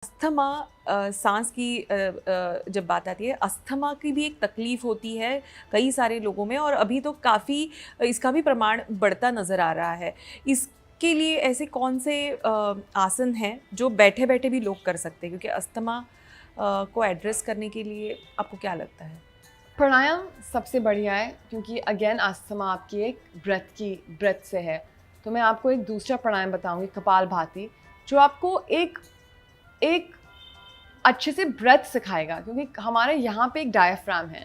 Asthma सांस की जब बात आती है, अस्थमा की भी एक तकलीफ़ होती है कई सारे लोगों में और अभी तो काफ़ी इसका भी प्रमाण बढ़ता नज़र आ रहा है। इसके लिए ऐसे कौन से आसन हैं जो बैठे-बैठे भी लोग कर सकते हैं? क्योंकि अस्थमा को एड्रेस करने के लिए आपको क्या लगता है? प्राणायाम सबसे बढ़िया है क्योंकि अगेन अस्थमा आपकी एक ब्रेथ से है। तो मैं आपको एक दूसरा प्राणायाम बताऊंगी, कपालभाति, जो आपको एक एक अच्छे से ब्रेथ सिखाएगा, क्योंकि हमारे यहाँ पे एक डायफ्राम है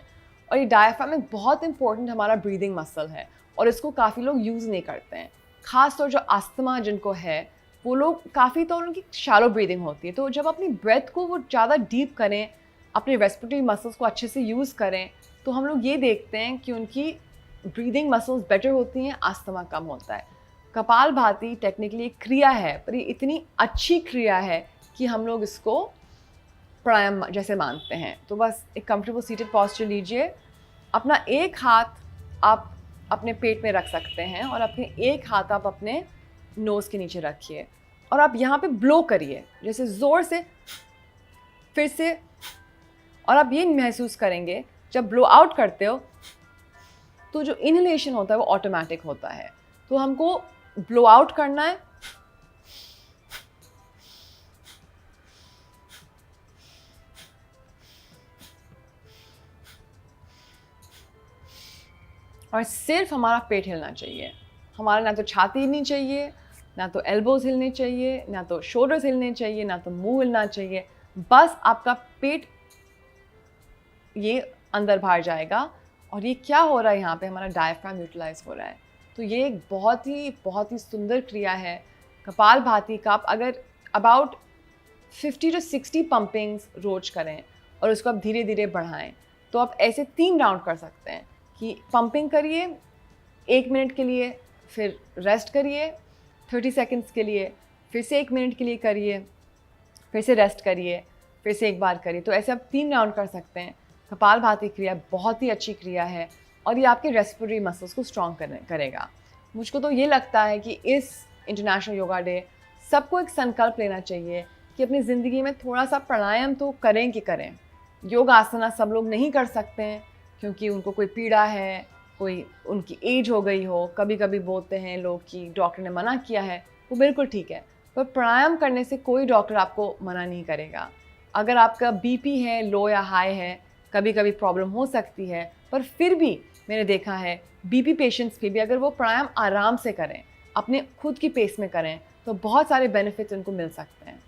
और ये डायफ्राम एक बहुत इंपॉर्टेंट हमारा ब्रीदिंग मसल है और इसको काफ़ी लोग यूज़ नहीं करते हैं। खास तौर जो अस्थमा जिनको है वो लोग काफ़ी तो उनकी शैलो ब्रीदिंग होती है। तो जब अपनी ब्रेथ को वो ज़्यादा डीप करें, अपने रेस्पिरेटरी मसल्स को अच्छे से यूज़ करें, तो हम लोग ये देखते हैं कि उनकी ब्रीदिंग मसल्स बेटर होती हैं, अस्थमा कम होता है। कपालभाति टेक्निकली एक क्रिया है, पर ये इतनी अच्छी क्रिया है कि हम लोग इसको प्राणायाम जैसे मानते हैं। तो बस एक कंफर्टेबल सीटेड पॉस्चर लीजिए। अपना एक हाथ आप अपने पेट में रख सकते हैं और अपने एक हाथ आप अपने नोज़ के नीचे रखिए और आप यहाँ पे ब्लो करिए, जैसे ज़ोर से, फिर से। और आप ये महसूस करेंगे जब ब्लो आउट करते हो तो जो इनहेलेशन होता है वो ऑटोमेटिक होता है। तो हमको ब्लो आउट करना है और सिर्फ हमारा पेट हिलना चाहिए। हमारा ना तो छाती हिलनी चाहिए, ना तो एल्बोज हिलने चाहिए, ना तो शोल्डर्स हिलने चाहिए, ना तो मुंह हिलना चाहिए। बस आपका पेट ये अंदर बाहर जाएगा। और ये क्या हो रहा है, यहाँ पे हमारा डायफ्राम यूटिलाइज हो रहा है। तो ये एक बहुत ही सुंदर क्रिया है कपालभाति का। आप अगर अबाउट 50 to 60 पंपिंग्स रोज करें और उसको आप धीरे धीरे बढ़ाएं, तो आप ऐसे 3 राउंड कर सकते हैं कि पंपिंग करिए 1 मिनट के लिए, फिर रेस्ट करिए 30 सेकेंड्स के लिए, फिर से 1 मिनट के लिए करिए, फिर से रेस्ट करिए, फिर से एक बार करिए। तो ऐसे आप 3 राउंड कर सकते हैं। कपालभाति क्रिया बहुत ही अच्छी क्रिया है और ये आपके रेस्पिरेटरी मसल्स को स्ट्रॉन्ग करेगा। मुझको तो ये लगता है कि इस इंटरनेशनल योगा डे सबको एक संकल्प लेना चाहिए कि अपनी ज़िंदगी में थोड़ा सा प्राणायाम तो करें कि करें। योग आसना सब लोग नहीं कर सकते हैं क्योंकि उनको कोई पीड़ा है, कोई उनकी एज हो गई हो। कभी कभी बोलते हैं लोग कि डॉक्टर ने मना किया है, वो बिल्कुल ठीक है, पर प्राणायाम करने से कोई डॉक्टर आपको मना नहीं करेगा। अगर आपका बीपी है, लो या हाई है, कभी कभी प्रॉब्लम हो सकती है, पर फिर भी मैंने देखा है बीपी पेशेंट्स भी अगर वो प्राणायाम आराम से करें, अपने खुद की पेस में करें, तो बहुत सारे बेनिफिट्स उनको मिल सकते हैं।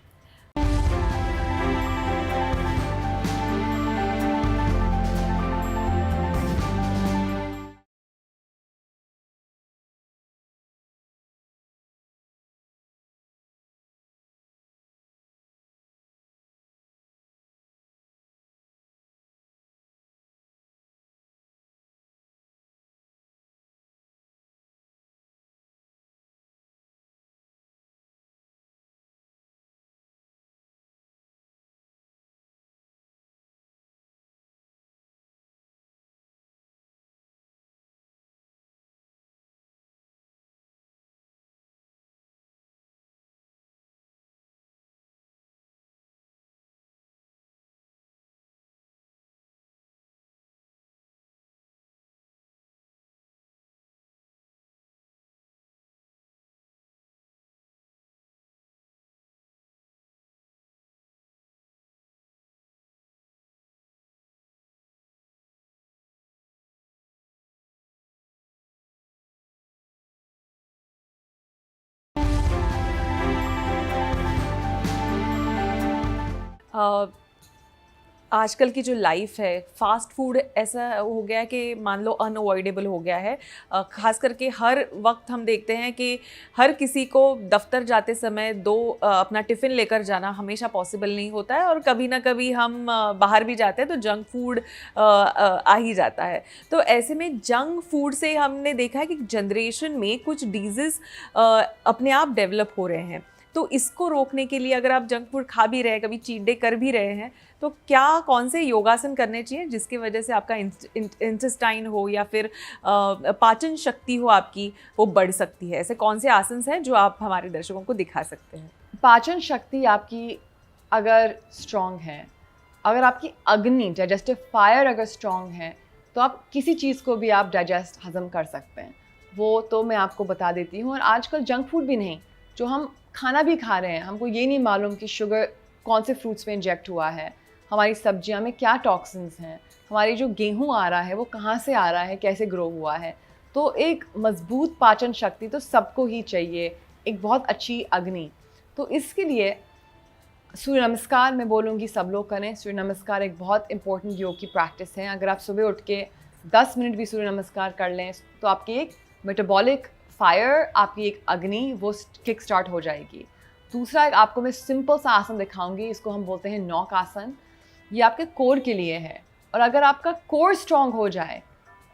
अ, आजकल की जो लाइफ है, फास्ट फूड ऐसा हो गया है कि मान लो अनअवॉइडेबल हो गया है। ख़ास करके हर वक्त हम देखते हैं कि हर किसी को दफ्तर जाते समय अपना टिफ़िन लेकर जाना हमेशा पॉसिबल नहीं होता है और कभी ना कभी हम बाहर भी जाते हैं तो जंक फूड आ ही जाता है। तो ऐसे में जंक फूड से हमने देखा है कि जनरेशन में कुछ डिजीज़ अपने आप डेवलप हो रहे हैं। तो इसको रोकने के लिए अगर आप जंक फूड खा भी रहे हैं, कभी चीट डे कर भी रहे हैं, तो क्या कौन से योगासन करने चाहिए जिसकी वजह से आपका इंटेस्टाइन हो या फिर पाचन शक्ति हो आपकी, वो बढ़ सकती है? ऐसे कौन से आसन हैं जो आप हमारे दर्शकों को दिखा सकते हैं? पाचन शक्ति आपकी अगर स्ट्रॉन्ग है, अगर आपकी अग्नि डाइजेस्टिव फायर अगर स्ट्रॉन्ग है, तो आप किसी चीज़ को भी आप डाइजेस्ट हज़म कर सकते हैं। वो तो मैं आपको बता देती हूँ। और आजकल जंक फूड भी नहीं, जो हम खाना भी खा रहे हैं, हमको ये नहीं मालूम कि शुगर कौन से फ्रूट्स में इंजेक्ट हुआ है, हमारी सब्जियां में क्या टॉक्सिन्स हैं, हमारी जो गेहूं आ रहा है वो कहाँ से आ रहा है, कैसे ग्रो हुआ है। तो एक मजबूत पाचन शक्ति तो सबको ही चाहिए, एक बहुत अच्छी अग्नि। तो इसके लिए सूर्य नमस्कार मैं बोलूँगी सब लोग करें। सूर्य नमस्कार एक बहुत इंपॉर्टेंट योग की प्रैक्टिस है। अगर आप सुबह उठ के 10 मिनट भी सूर्य नमस्कार कर लें तो आपकी एक मेटाबॉलिक फायर, आपकी एक अग्नि वो किक स्टार्ट हो जाएगी। दूसरा एक आपको मैं सिंपल सा आसन दिखाऊंगी, इसको हम बोलते हैं नौक आसन। ये आपके कोर के लिए है। और अगर आपका कोर स्ट्रॉन्ग हो जाए,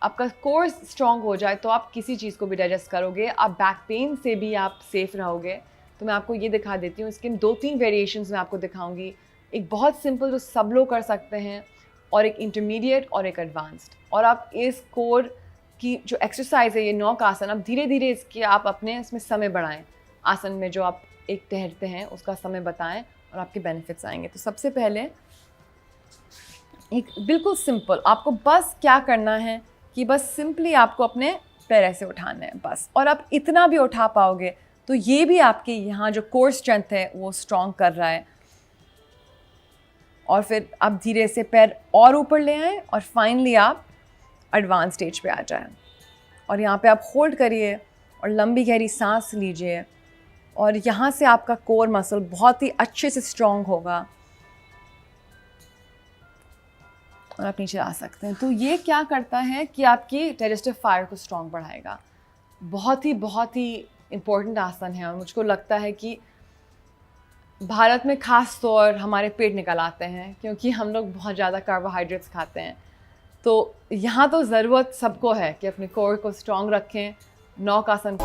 आपका कोर स्ट्रॉन्ग हो जाए तो आप किसी चीज़ को भी डाइजेस्ट करोगे, आप बैक पेन से भी आप सेफ रहोगे। तो मैं आपको ये दिखा देती हूँ, इसके 2-3 वेरिएशंस मैं आपको दिखाऊंगी। एक बहुत सिंपल जो सब लोग कर सकते हैं, और एक इंटरमीडिएट और एक एडवांस्ड। और आप इस कोर की जो एक्सरसाइज है, ये नौक आसन, अब धीरे धीरे इसके आप अपने इसमें समय बढ़ाएं। आसन में जो आप एक ठहरते हैं उसका समय बताएं और आपके बेनिफिट्स आएंगे। तो सबसे पहले एक बिल्कुल सिंपल, आपको बस क्या करना है कि बस सिंपली आपको अपने पैर ऐसे उठाना है बस। और आप इतना भी उठा पाओगे तो ये भी आपके यहाँ जो कोर स्ट्रेंथ है वो स्ट्रॉन्ग कर रहा है। और फिर आप धीरे से पैर और ऊपर ले आएँ और फाइनली आप एडवांस स्टेज पे आ जाएं। और यहाँ पे आप होल्ड करिए और लंबी गहरी सांस लीजिए, और यहाँ से आपका कोर मसल बहुत ही अच्छे से स्ट्रॉन्ग होगा और आप नीचे आ सकते हैं। तो ये क्या करता है कि आपकी डाइजेस्टिव फायर को स्ट्रॉन्ग बढ़ाएगा। बहुत ही इम्पोर्टेंट आसन है। और मुझको लगता है कि भारत में ख़ास तौर हमारे पेट निकल आते हैं क्योंकि हम लोग बहुत ज़्यादा कार्बोहाइड्रेट्स खाते हैं। तो यहाँ तो ज़रूरत सबको है कि अपने कोर को स्ट्रॉन्ग रखें। नौक आसन